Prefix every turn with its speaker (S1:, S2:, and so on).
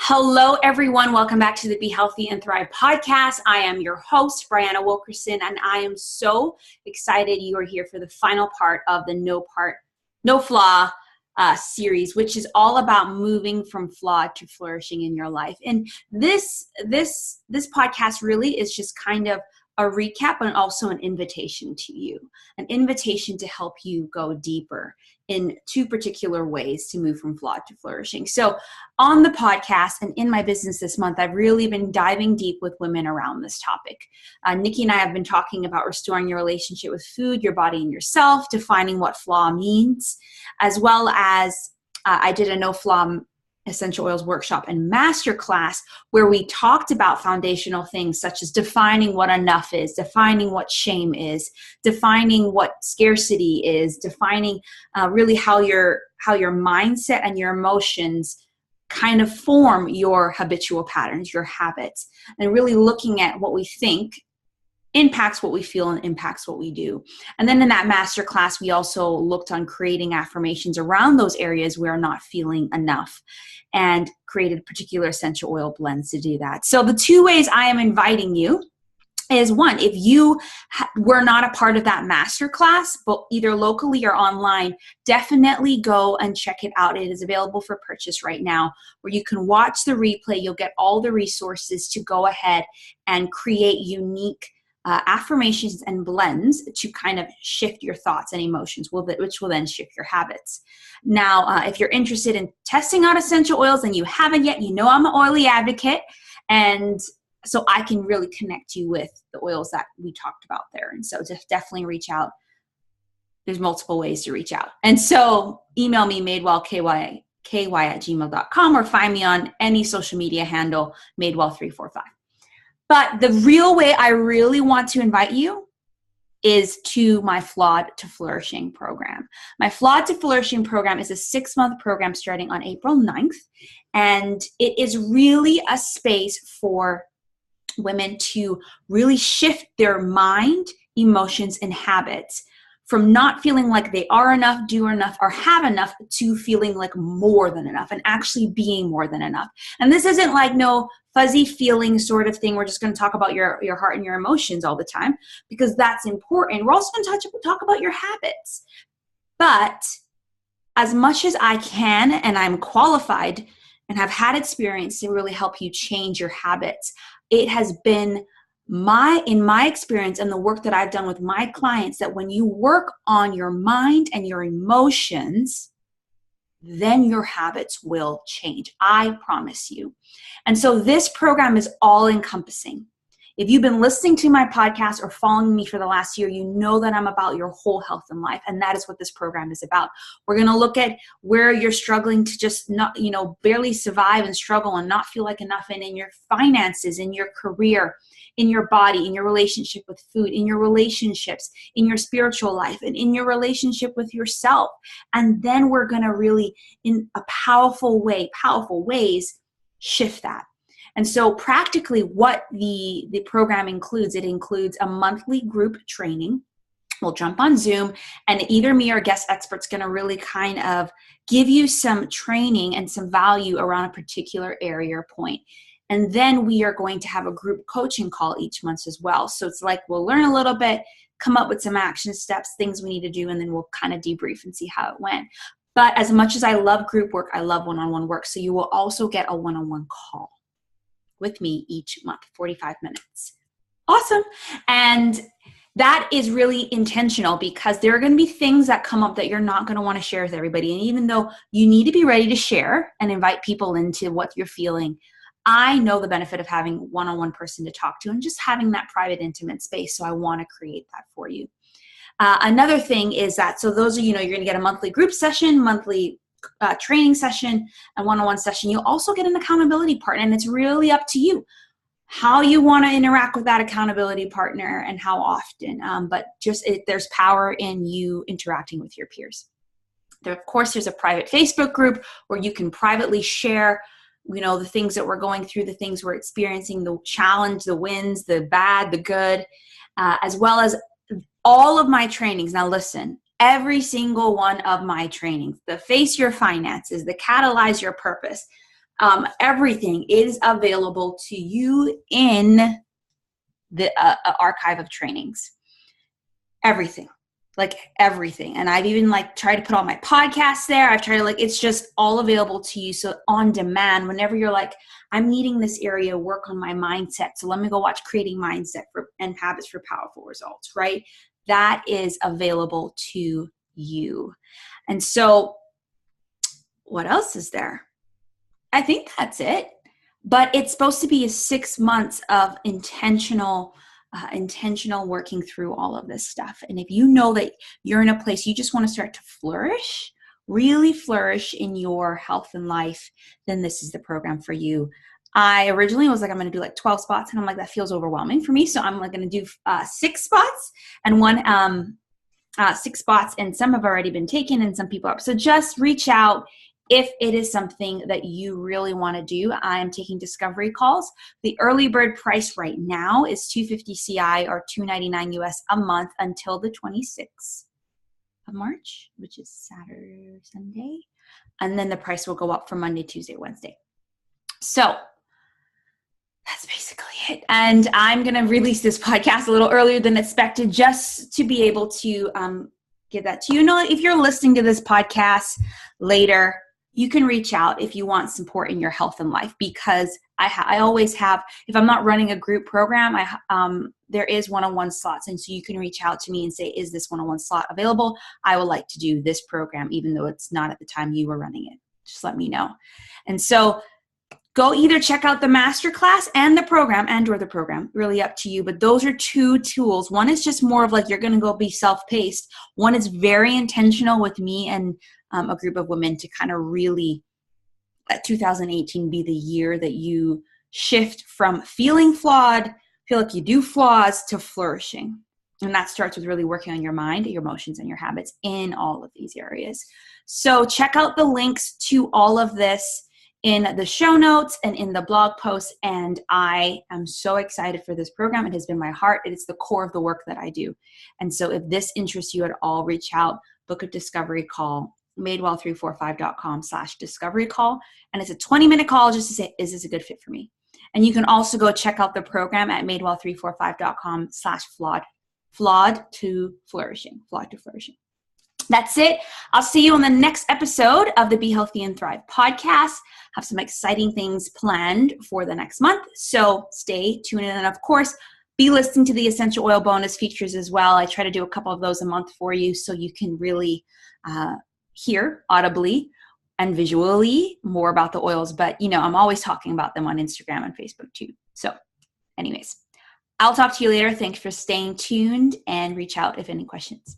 S1: Hello, everyone. Welcome back to the Be Healthy and Thrive podcast. I am your host, Brianna Wilkerson, and I am so excited you are here for the final part of the No Flaw series, which is all about moving from flawed to flourishing in your life. And this podcast really is just kind of a recap and also an invitation to you, an invitation to help you go deeper in two particular ways to move from flawed to flourishing. So on the podcast and in my business this month, I've really been diving deep with women around this topic. Nikki and I have been talking about restoring your relationship with food, your body, and yourself, defining what flaw means, as well as I did a No Flaw essential oils workshop and masterclass where we talked about foundational things such as defining what enough is, defining what shame is, defining what scarcity is, defining really how your mindset and your emotions kind of form your habitual patterns, your habits, and really looking at what we think impacts what we feel and impacts what we do. And then in that masterclass, we also looked on creating affirmations around those areas we're not feeling enough and created particular essential oil blends to do that. So the two ways I am inviting you is one, if you were not a part of that masterclass, but either locally or online, definitely go and check it out. It is available for purchase right now, where you can watch the replay. You'll get all the resources to go ahead and create unique affirmations and blends to kind of shift your thoughts and emotions, which will then shift your habits. Now, if you're interested in testing out essential oils and you haven't yet, you know I'm an oily advocate, and so I can really connect you with the oils that we talked about there. And so just definitely reach out. There's multiple ways to reach out. And so email me, madewellky@gmail.com, or find me on any social media handle, madewell345. But the real way I really want to invite you is to my Flawed to Flourishing program. My Flawed to Flourishing program is a 6-month program starting on April 9th. And it is really a space for women to really shift their mind, emotions, and habits from not feeling like they are enough, do enough, or have enough to feeling like more than enough and actually being more than enough. And this isn't like no fuzzy feeling sort of thing. We're just going to talk about your heart and your emotions all the time, because that's important. We're also going to talk about your habits. But as much as I can, and I'm qualified and have had experience to really help you change your habits, it has been in my experience and the work that I've done with my clients, that when you work on your mind and your emotions, then your habits will change. I promise you. And so this program is all encompassing. If you've been listening to my podcast or following me for the last year, you know that I'm about your whole health and life. And that is what this program is about. We're going to look at where you're struggling to just not, barely survive and struggle and not feel like enough in your finances, in your career, in your body, in your relationship with food, in your relationships, in your spiritual life, and in your relationship with yourself. And then we're going to really, in a powerful ways, shift that. And so practically what the program includes, it includes a monthly group training. We'll jump on Zoom, and either me or guest expert's going to really kind of give you some training and some value around a particular area or point. And then we are going to have a group coaching call each month as well. So it's like we'll learn a little bit, come up with some action steps, things we need to do, and then we'll kind of debrief and see how it went. But as much as I love group work, I love one-on-one work. So you will also get a one-on-one call with me each month, 45 minutes. Awesome. And that is really intentional, because there are going to be things that come up that you're not going to want to share with everybody. And even though you need to be ready to share and invite people into what you're feeling, I know the benefit of having one-on-one person to talk to and just having that private, intimate space. So I want to create that for you. Another thing is that, so those are, you're going to get a monthly group session, monthly training session, and one-on-one session. You'll also get an accountability partner, and it's really up to you how you want to interact with that accountability partner and how often. But there's power in you interacting with your peers. Of course, there's a private Facebook group where you can privately share, the things that we're going through, the things we're experiencing, the challenge, the wins, the bad, the good, as well as all of my trainings. Now listen, every single one of my trainings, the Face Your Finances, the Catalyze Your Purpose, Everything is available to you in the archive of trainings. Everything. Like everything. And I've even like tried to put all my podcasts there. I've tried to it's just all available to you. So on demand, whenever you're like, I'm needing this area, work on my mindset. So let me go watch Creating Mindset and Habits for Powerful Results, right? That is available to you. And so what else is there? I think that's it. But it's supposed to be 6 months of intentional working through all of this stuff. And if you know that you're in a place you just want to start to flourish, really flourish in your health and life, then this is the program for you. I originally was like, I'm going to do like 12 spots. And I'm like, that feels overwhelming for me. So I'm like going to do 6 spots and 6 spots. And some have already been taken and some people are. So just reach out. If it is something that you really want to do, I am taking discovery calls. The early bird price right now is $250 CI or $299 US a month until the 26th of March, which is Saturday, Sunday. And then the price will go up for Monday, Tuesday, Wednesday. So that's basically it. And I'm going to release this podcast a little earlier than expected just to be able to give that to you. If you're listening to this podcast later, you can reach out if you want support in your health and life, because I always have, if I'm not running a group program, there is one-on-one slots. And so you can reach out to me and say, is this one-on-one slot available? I would like to do this program, even though it's not at the time you were running it. Just let me know. And so go either check out the masterclass and the program or the program, really up to you. But those are 2 tools. One is just more of like, you're going to go be self-paced. One is very intentional with me and a group of women to kind of really let 2018 be the year that you shift from feeling flawed, feel like you do flaws, to flourishing. And that starts with really working on your mind, your emotions, and your habits in all of these areas. So check out the links to all of this in the show notes and in the blog post. And I am so excited for this program. It has been my heart. It is the core of the work that I do. And so if this interests you at all, reach out, book a discovery call, madewell345.com/discovery call. And it's a 20-minute call just to say, is this a good fit for me? And you can also go check out the program at madewell345.com/flawed, flawed to flourishing. That's it. I'll see you on the next episode of the Be Healthy and Thrive podcast. Have some exciting things planned for the next month. So stay tuned in. And of course, be listening to the essential oil bonus features as well. I try to do a couple of those a month for you so you can really hear audibly and visually more about the oils. But, I'm always talking about them on Instagram and Facebook too. So anyways, I'll talk to you later. Thanks for staying tuned and reach out if any questions.